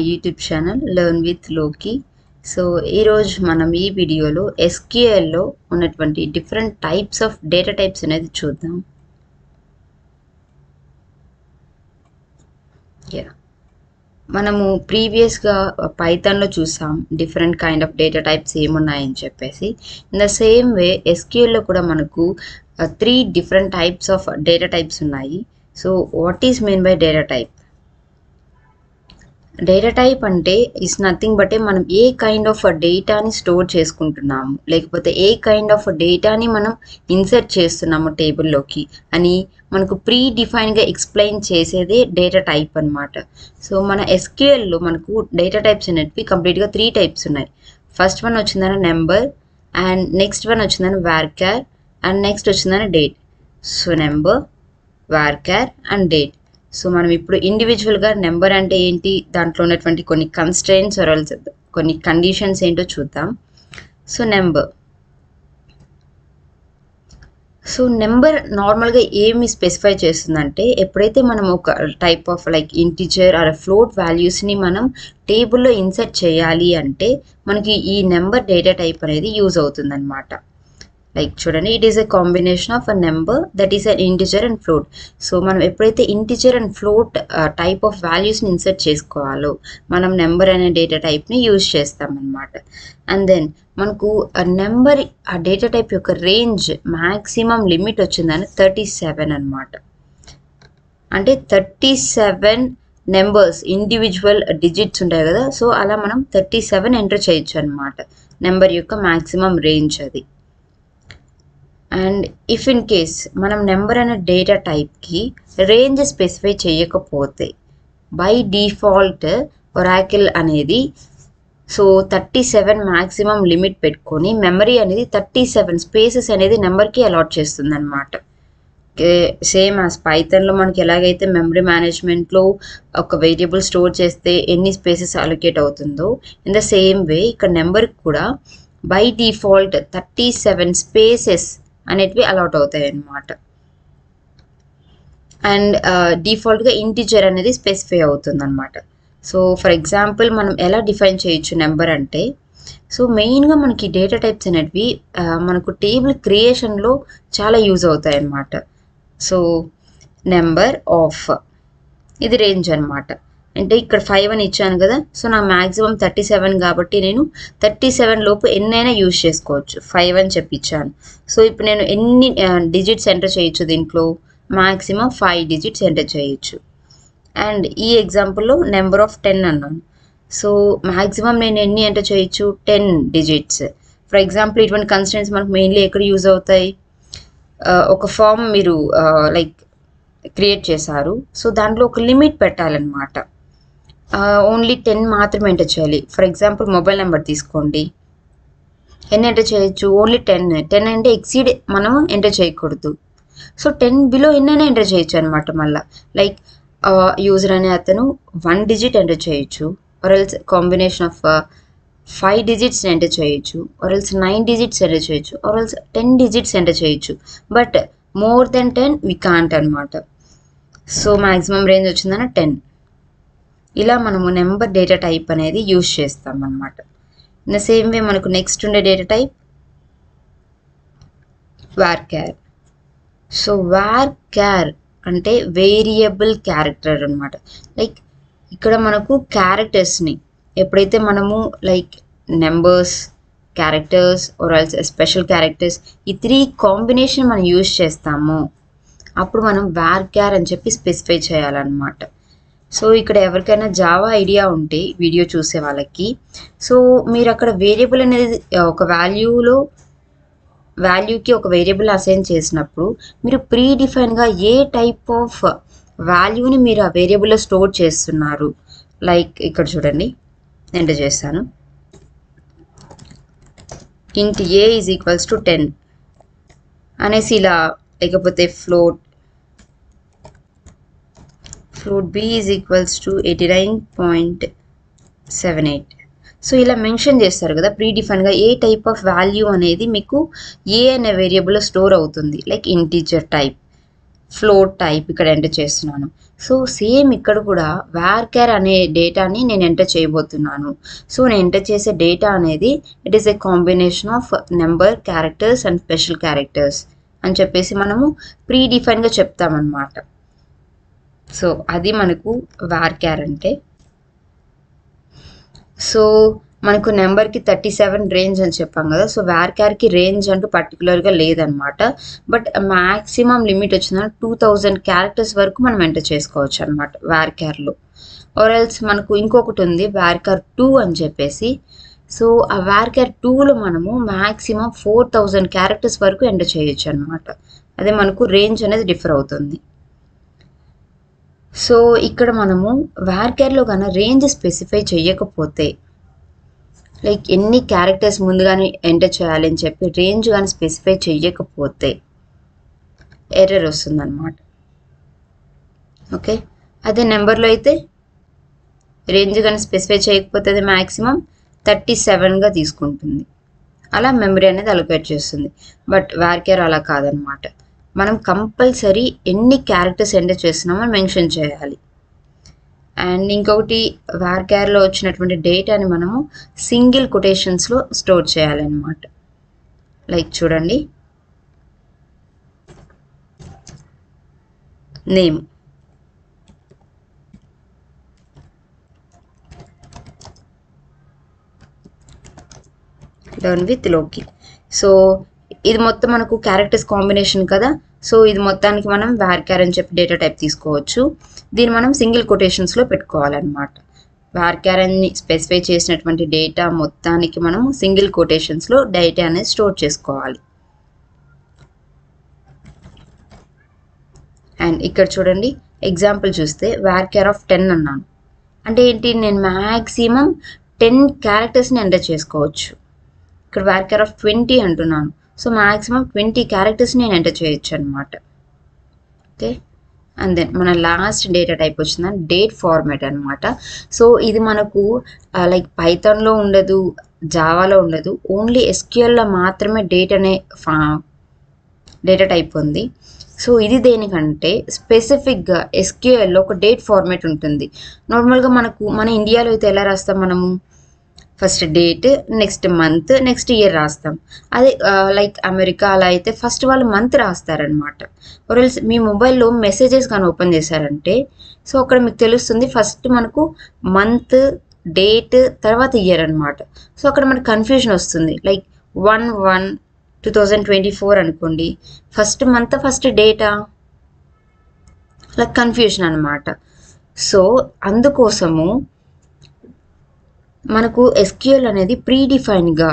YouTube channel learn with లోకి. So ఈరోజు మనం ఈ వీడియోలో ఎస్క్యూఎల్లో ఉన్నటువంటి different types of data types అనేది చూద్దాం. మనము ప్రీవియస్గా పైథాన్లో చూసాం different kind of data types ఏమున్నాయని చెప్పేసి. ఇన్ ద సేమ్ వే ఎస్క్యూఎల్లో కూడా మనకు 3 different types of data types ఉన్నాయి. So what is mean by data type? Data type అంటే ఇస్ నథింగ్ బట్ మనం ఏ కైండ్ ఆఫ్ డేటాని స్టోర్ చేసుకుంటున్నాము, లేకపోతే ఏ కైండ్ ఆఫ్ డేటాని మనం ఇన్సర్ట్ చేస్తున్నాము టేబుల్లోకి అని మనకు ప్రీ డిఫైన్గా ఎక్స్ప్లెయిన్ చేసేదే డేటా టైప్ అనమాట. సో మన ఎస్క్యూఎల్లో మనకు డేటా టైప్స్ అనేటివి కంప్లీట్గా 3 టైప్స్ ఉన్నాయి. ఫస్ట్ వన్ వచ్చిందని నెంబర్, అండ్ నెక్స్ట్ వన్ వచ్చిందని varchar, అండ్ నెక్స్ట్ వచ్చిందని date. So number, varchar and date. So మనం ఇప్పుడు ఇండివిజువల్గా నెంబర్ అంటే ఏంటి, దాంట్లో ఉన్నటువంటి కొన్ని కన్స్ట్రెయింట్స్ కొన్ని కండిషన్స్ ఏంటో చూద్దాం. సో నెంబర్ నార్మల్గా ఏమి స్పెసిఫై చేస్తుందంటే, ఎప్పుడైతే మనం ఒక type of like integer or float వాల్యూస్ని మనం టేబుల్లో ఇన్సర్ట్ చేయాలి అంటే మనకి ఈ నెంబర్ డేటా టైప్ అనేది యూజ్ అవుతుంది అనమాట. లైక్ చూడండి, it is a combination of a number that is an integer and float. So మనం ఎప్పుడైతే integer and float type of వాల్యూస్ని ఇన్సర్ట్ చేసుకోవాలో మనం నెంబర్ అనే డేటా టైప్ని యూజ్ చేస్తామన్నమాట. అండ్ దెన్ మనకు నెంబర్ ఆ డేటా టైప్ యొక్క రేంజ్ మ్యాక్సిమం లిమిట్ వచ్చిందని 37 అనమాట. అంటే 37 నెంబర్స్ ఇండివిజువల్ డిజిట్స్ ఉంటాయి కదా, సో అలా మనం 37 ఎంటర్ చేయొచ్చు అనమాట. నెంబర్ యొక్క మ్యాక్సిమం రేంజ్ అది. అండ్ ఇఫ్ ఇన్ కేస్ మనం నెంబర్ అనే డేటా టైప్కి రేంజ్ స్పెసిఫై చేయకపోతే బై డిఫాల్ట్ ఒరాకిల్ అనేది 37 మ్యాక్సిమం లిమిట్ పెట్టుకొని మెమరీ అనేది 37 స్పేసెస్ అనేది నెంబర్కి అలాట్ చేస్తుంది అనమాట. సేమ్ యాజ్ పైథాన్లో మనకి ఎలాగైతే మెమరీ మేనేజ్మెంట్లో ఒక వేరియబుల్ స్టోర్ చేస్తే ఎన్ని స్పేసెస్ అలొకేట్ అవుతుందో, ఇన్ ద సేమ్ వే ఇక్కడ నెంబర్కి కూడా బై డిఫాల్ట్ 37 స్పేసెస్ అనేటివి అలాట్ అవుతాయి అన్నమాట. అండ్ డిఫాల్ట్గా ఇంటిజర్ అనేది స్పెసిఫై అవుతుంది అనమాట. సో ఫర్ ఎగ్జాంపుల్ మనం ఎలా డిఫైన్ చేయొచ్చు నెంబర్ అంటే, సో మెయిన్గా మనకి డేటా టైప్స్ అనేటివి మనకు టేబుల్ క్రియేషన్లో చాలా యూజ్ అవుతాయి అన్నమాట. సో నెంబర్ ఆఫ్ ఇది రేంజ్ అనమాట. అంటే ఇక్కడ 5 అని ఇచ్చాను కదా, సో నా మ్యాక్సిమం 37 కాబట్టి నేను 37 లోపు ఎన్నైనా యూజ్ చేసుకోవచ్చు. 5 అని చెప్పించాను. సో ఇప్పుడు నేను ఎన్ని డిజిట్స్ ఎంటర్ చేయొచ్చు దీంట్లో, మ్యాక్సిమం 5 డిజిట్స్ ఎంటర్ చేయొచ్చు. అండ్ ఈ ఎగ్జాంపుల్లో నెంబర్ ఆఫ్ 10 అన్నాను. సో మ్యాక్సిమం నేను ఎన్ని ఎంటర్ చేయొచ్చు, 10 డిజిట్స్. ఫర్ ఎగ్జాంపుల్ ఇటువంటి కన్స్టెంట్స్ మనకు మెయిన్లీ ఎక్కడ యూజ్ అవుతాయి, ఒక ఫామ్ మీరు లైక్ క్రియేట్ చేశారు, సో దాంట్లో ఒక లిమిట్ పెట్టాలన్నమాట. ఓన్లీ 10 మాత్రమే ఎంటర్ చేయాలి. ఫర్ ఎగ్జాంపుల్ మొబైల్ నెంబర్ తీసుకోండి, ఎన్ని ఎంటర్ చేయొచ్చు, ఓన్లీ 10 అంటే ఎక్సీడ్ మనం ఎంటర్ చేయకూడదు. సో 10 బిలో ఎన్నైనా ఎంటర్ చేయొచ్చు అనమాట. మళ్ళీ లైక్ యూజర్ అనే అతను 1 డిజిట్ ఎంటర్ చేయొచ్చు, ఆర్ఎల్స్ కాంబినేషన్ ఆఫ్ 5 డిజిట్స్ ఎంటర్ చేయొచ్చు, ఆర్ఎల్స్ 9 డిజిట్స్ ఎంటర్ చేయొచ్చు, ఆర్ఎల్స్ 10 డిజిట్స్ ఎంటర్ చేయొచ్చు. But more than 10 we can't అనమాట. సో మ్యాక్సిమం రేంజ్ వచ్చిందన్న 10. ఇలా మనము నెంబర్ డేటా టైప్ అనేది యూజ్ చేస్తాం అన్నమాట. ఇన్ ద సేమ్ వే మనకు నెక్స్ట్ ఉండే data type varchar. So varchar అంటే వేరియబుల్ క్యారెక్టర్ అనమాట. లైక్ ఇక్కడ మనకు క్యారెక్టర్స్ని ఎప్పుడైతే మనము like numbers, characters or also special characters ఈ 3 కాంబినేషన్ మనం యూజ్ చేస్తాము, అప్పుడు మనం varchar అని చెప్పి స్పెసిఫై చేయాలన్నమాట. సో ఇక్కడ ఎవరికైనా జావా ఐడియా ఉంటే వీడియో చూసే వాళ్ళకి, సో మీరు అక్కడ వేరియబుల్ అనేది ఒక వాల్యూకి ఒక వేరియబుల్ అసైన్ చేసినప్పుడు మీరు ప్రీ డిఫైన్గా ఏ టైప్ ఆఫ్ వాల్యూని మీరు ఆ వేరియబుల్లో స్టోర్ చేస్తున్నారు. లైక్ ఇక్కడ చూడండి, ఎంటర్ చేస్తాను, int a is equals to 10 అనేసి ఇలా, లేకపోతే float b is equals to 89.78. So ఇలా మెన్షన్ చేస్తారు కదా ప్రీ డిఫైన్గా ఏ టైప్ ఆఫ్ వాల్యూ అనేది మీకు ఏ అనే వేరియబుల్లో స్టోర్ అవుతుంది, like integer type. Float type ఇక్కడ ఎంటర్ చేస్తున్నాను. సో సేమ్ ఇక్కడ కూడా varchar అనే డేటాని నేను ఎంటర్ చేయబోతున్నాను. సో నేను ఎంటర్ చేసే డేటా అనేది it is a combination of number, characters and special characters అని చెప్పేసి మనము ప్రీ డిఫైన్గా చెప్తామన్నమాట. సో అది మనకు varchar అంటే. సో మనకు నెంబర్కి 37 రేంజ్ అని చెప్పాం కదా. సో varcharకి రేంజ్ అంటూ పర్టికులర్గా లేదనమాట. బట్ మ్యాక్సిమం లిమిట్ వచ్చిందని 2000 క్యారెక్టర్స్ వరకు మనం ఎంటర్ చేసుకోవచ్చు అనమాట varcharలో. ఆర్ ఎల్స్ మనకు ఇంకొకటి ఉంది varchar 2 అని చెప్పేసి. సో ఆ varchar 2లో మనము మ్యాక్సిమం 4000 క్యారెక్టర్స్ వరకు ఎంటర్ చేయొచ్చు అనమాట. అదే మనకు రేంజ్ అనేది డిఫర్ అవుతుంది. సో ఇక్కడ మనము varcharలో కన్నా రేంజ్ స్పెసిఫై చేయకపోతే, లైక్ ఎన్ని క్యారెక్టర్స్ ముందుగానే ఎంటర్ చేయాలి అని చెప్పి రేంజ్ కానీ స్పెసిఫై చేయకపోతే ఎర్రర్ వస్తుందన్నమాట. ఓకే, అదే నెంబర్లో అయితే రేంజ్ కానీ స్పెసిఫై చేయకపోతే అది మ్యాక్సిమం 37గా తీసుకుంటుంది. అలా మెమరీ అనేది అలొకేట్ చేస్తుంది. బట్ varchar అలా కాదనమాట. మనం కంపల్సరీ ఎన్ని క్యారెక్టర్స్ ఎంటర్ చేస్తున్నామో మెన్షన్ చేయాలి. అండ్ ఇంకొకటి varcharలో వచ్చినటువంటి డేటాని మనము సింగిల్ కొటేషన్స్లో స్టోర్ చేయాలన్నమాట. లైక్ చూడండి, నేమ్, డన్ విత్ లోకి. సో ఇది మొత్తం మనకు క్యారెక్టర్స్ కాంబినేషన్ కదా. సో ఇది మొత్తానికి మనం varchar అని చెప్పి డేటా టైప్ తీసుకోవచ్చు. దీన్ని మనం సింగిల్ కొటేషన్స్లో పెట్టుకోవాలన్నమాట. varchar అని స్పెసిఫై చేసినటువంటి డేటా మొత్తానికి మనము సింగిల్ కొటేషన్స్లో డేటా అనేది స్టోర్ చేసుకోవాలి. అండ్ ఇక్కడ చూడండి ఎగ్జాంపుల్ చూస్తే varchar of 10 అన్నాను. అంటే ఏంటి, నేను మ్యాక్సిమం 10 క్యారెక్టర్స్ని ఎంటర్ చేసుకోవచ్చు. ఇక్కడ varchar of 20 అంటున్నాను. సో మ్యాక్సిమం 20 క్యారెక్టర్స్ నేను ఎంటర్ చేయొచ్చు అనమాట. ఓకే, అండ్ దెన్ మన లాస్ట్ డేటా టైప్ వచ్చిందని డేట్ ఫార్మాట్ అనమాట. సో ఇది మనకు లైక్ పైథాన్లో ఉండదు, జావాలో ఉండదు, ఓన్లీ SQLలో మాత్రమే డేట్ అనే డేటా టైప్ ఉంది. సో ఇది దేనికంటే స్పెసిఫిక్గా SQLలో ఒక డేట్ ఫార్మాట్ ఉంటుంది. నార్మల్గా మన ఇండియాలో అయితే ఎలా రాస్తాం మనము, first date, next month, next year రాస్తాం. అదే లైక్ అమెరికా అలా అయితే ఫస్ట్ వాళ్ళు మంత్ రాస్తారనమాట. ఆర్ఎల్స్ మీ మొబైల్లో మెసేజెస్ కానీ ఓపెన్ చేశారంటే సో అక్కడ మీకు తెలుస్తుంది ఫస్ట్ మనకు మంత్, డేట్, తర్వాత ఇయర్ అనమాట. సో అక్కడ మనకు కన్ఫ్యూజన్ వస్తుంది. లైక్ 1/1/2024 అనుకోండి, first month first data, like confusion అనమాట. సో అందుకోసము మనకు SQL అనేది ప్రీ డిఫైన్గా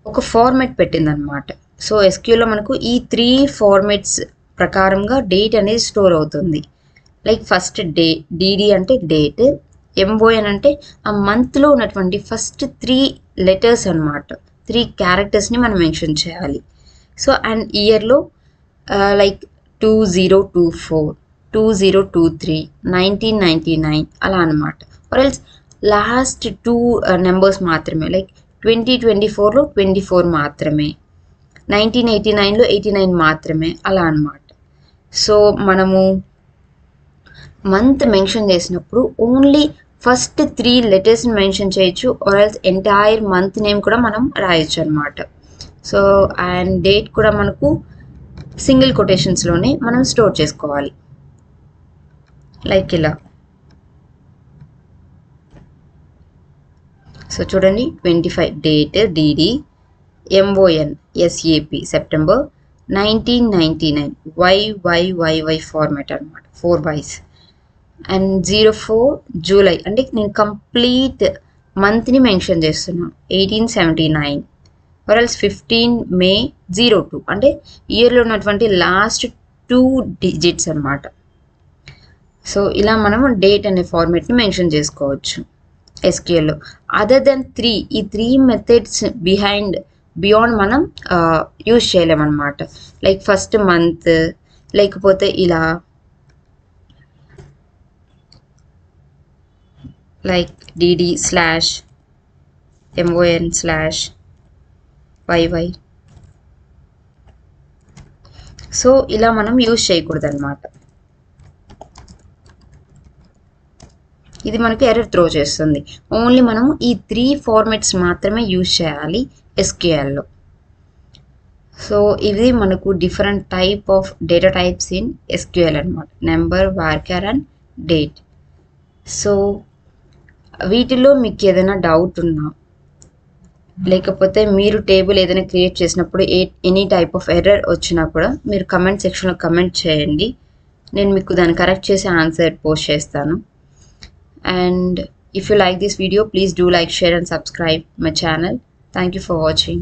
ఒక ఫార్మాట్ పెట్టిందనమాట. సో SQLలో మనకు ఈ 3 ఫార్మాట్స్ ప్రకారంగా డేట్ అనేది స్టోర్ అవుతుంది. లైక్ ఫస్ట్ DD అంటే డేట్, MON అంటే ఆ మంత్లో ఉన్నటువంటి ఫస్ట్ 3 లెటర్స్ అనమాట, 3 క్యారెక్టర్స్ని మనం మెన్షన్ చేయాలి. సో అండ్ ఇయర్లో లైక్ 2024, 2023, 1999 అలా అనమాట. ఆర్ ఎల్స్ లాస్ట్ 2 నెంబర్స్ మాత్రమే, లైక్ 2024లో 24 మాత్రమే, 1989లో 89 మాత్రమే, అలా అనమాట. సో మనము మంత్ మెన్షన్ చేసినప్పుడు ఓన్లీ ఫస్ట్ 3 లెటర్స్ని మెన్షన్ చేయొచ్చు, or else entire month name కూడా మనం రాయొచ్చు అనమాట. సో అండ్ డేట్ కూడా మనకు సింగిల్ కొటేషన్స్లోనే మనం స్టోర్ చేసుకోవాలి. లైక్ ఇలా. సో చూడండి 25 date DD, MON SAP September, 1999 YYYY format అనమాట, 4 బైస్. అండ్ 04 జూలై అంటే నేను కంప్లీట్ మంత్ని మెన్షన్ చేస్తున్నాను, 1879. ఆర్ఎల్స్ 15 మే 02 అంటే ఇయర్లో ఉన్నటువంటి లాస్ట్ 2 డిజిట్స్ అనమాట. సో ఇలా మనము డేట్ అనే ఫార్మాట్ని మెన్షన్ చేసుకోవచ్చు SQLలో. అదర్ దెన్ 3 ఈ 3 మెథడ్స్ బియాండ్ మనం యూజ్ చేయలేమన్నమాట. లైక్ ఫస్ట్ మంత్, లేకపోతే ఇలా లైక్ DD/MON/YY. సో ఇలా మనం యూజ్ చేయకూడదు అనమాట. ఇది మనకు ఎర్రర్ త్రో చేస్తుంది. ఓన్లీ మనం ఈ 3 ఫార్మాట్స్ మాత్రమే యూజ్ చేయాలి SQLలో. సో ఇది మనకు different type of data types in SQL అనమాట. Number, varchar and date. So వీటిలో మీకు ఏదైనా డౌట్ ఉన్నా, లేకపోతే మీరు టేబుల్ ఏదైనా క్రియేట్ చేసినప్పుడు ఎనీ టైప్ ఆఫ్ ఎర్రర్ వచ్చినా కూడా మీరు కమెంట్ సెక్షన్లో కమెంట్ చేయండి. నేను మీకు దాన్ని కరెక్ట్ చేసి ఆన్సర్ పోస్ట్ చేస్తాను. And if you like this video, please do like, share and subscribe my channel. Thank you for watching.